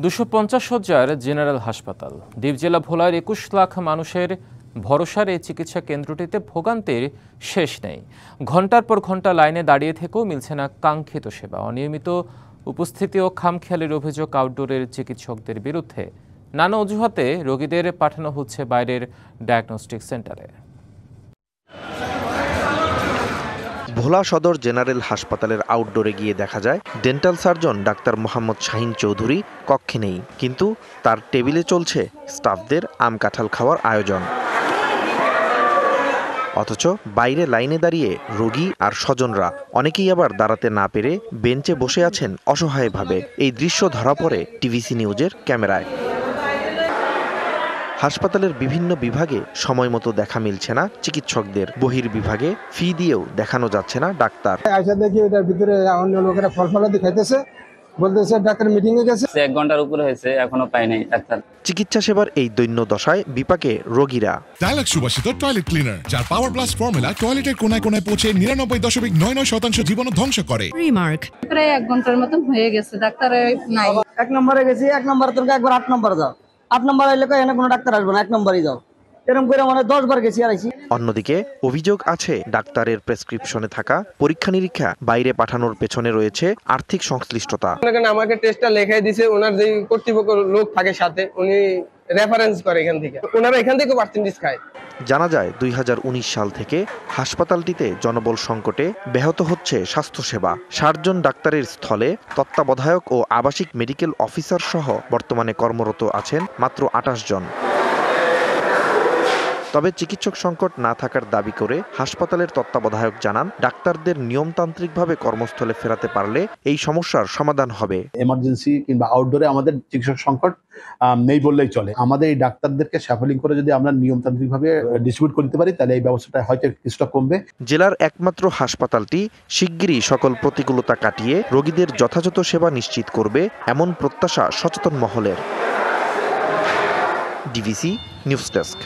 250 শয্যার জেনারেল হাসপাতাল। দ্বীপ জেলা ভোলার 21 লাখ মানুষের ভরসার এই চিকিৎসা কেন্দ্রটিতে ভোগান্তির শেষ নেই। ঘণ্টার পর ঘণ্টা লাইনে দাঁড়িয়ে থেকেও মিলছে না কাঙ্ক্ষিত সেবা। অনিয়মিত উপস্থিতি ও খামখেয়ালির অভিযোগ আউটডোরের চিকিৎসকদের বিরুদ্ধে। নানা অজুহাতে রোগীদের পাঠানো হচ্ছে বাইরের ডায়াগনস্টিক সেন্টারে। ভোলা সদর জেনারেল হাসপাতালের আউটডোরে গিয়ে দেখা যায় dental surgeon doctor Mohammad Shahin Chowdhury কক্ষে নেই, কিন্তু তার টেবিলে চলছে স্টাফদের আম কাঁঠাল খাওয়ার আয়োজন। অথচ বাইরে লাইনে দাঁড়িয়ে রোগী আর স্বজনরা, অনেকেই আবার দাঁড়াতে না পেরে বেঞ্চে বসে আছেন অসহায়ভাবে। এই দৃশ্য ধরা পড়ে টিভিসি নিউজের ক্যামেরায়। হাসপাতালের বিভিন্ন বিভাগে সময় মতো দেখা মিলছে না চিকিৎসকদের। বহির্বিভাগে ফি দিয়েও দেখানো যাচ্ছে না ডাক্তার। দেখি এটার ভিতরে অন্য লোকেরা ফলফলাদি খাইতেছে, বলতেছে ডাক্তার মিটিং এ গেছে। 1 ঘন্টার উপরে হয়েছে, এখনো পাই নাই ডাক্তার। চিকিৎসা সেবার এই দৈন্য দশায় বিপাকে রোগীরা। ডায়ালগ সুবাসিত টয়লেট ক্লিনার, যার পাওয়ার প্লাস ফর্মুলা টয়লেটের কোনায় কোনায় পৌঁছে 99.99% জীবন ধ্বংস করে। রিমার্ক, প্রায় 1 ঘন্টার মতো হয়ে গেছে, ডাক্তার নাই। 1 নম্বরে গেছি, 1 নম্বর থেকে একবার 8 নম্বরে যাও, 8 নম্বর এলে এখানে কোনো ডাক্তার আসবে না, 1 নম্বরেই যাও। এরকম করে মানে 10 বার গেছি আর আইছি। অন্যদিকে অভিযোগ আছে ডাক্তারের প্রেসক্রিপশনে থাকা পরীক্ষা নিরীক্ষা বাইরে পাঠানোর পেছনে রয়েছে আর্থিক সংশ্লিষ্টতা। আমাকে টেস্টটা লেখাই দিয়েছে, ওনার যে কর্তৃপক্ষ লোক থাকে সাথে, উনি রেফারেন্স করে এখান থেকে, ওনারা এখান থেকে পার্সেন্টেজ খায়। জানা যায় 2019 সাল থেকে হাসপাতালটিতে জনবল সংকটে ব্যাহত হচ্ছে স্বাস্থ্যসেবা। 60 জন ডাক্তারের স্থলে তত্ত্বাবধায়ক ও আবাসিক মেডিকেল অফিসার সহ বর্তমানে কর্মরত আছেন মাত্র 28 জন। তবে চিকিৎসক সংকট না থাকার দাবি করে হাসপাতালের তত্ত্বাবধায়ক জানান, ডাক্তারদের নিয়মতান্ত্রিকভাবে কর্মস্থলে ফেরাতে পারলে এই সমস্যার সমাধান হবে। এমার্জেন্সি কিংবা আউটডোরে আমাদের চিকিৎসক সংকট নেই বললেই চলে। আমাদের এই ডাক্তারদেরকে শ্যাফলিং করে যদি আমরা নিয়মতান্ত্রিকভাবে ডিস্ট্রিবিউট করতে পারি, তাহলে এই ব্যবস্থাটা হয়তো কিছুটা কমবে। জেলার একমাত্র হাসপাতালটি শিগগিরই সকল প্রতিকূলতা কাটিয়ে রোগীদের যথাযথ সেবা নিশ্চিত করবে, এমন প্রত্যাশা সচেতন মহলের। DVC news desk.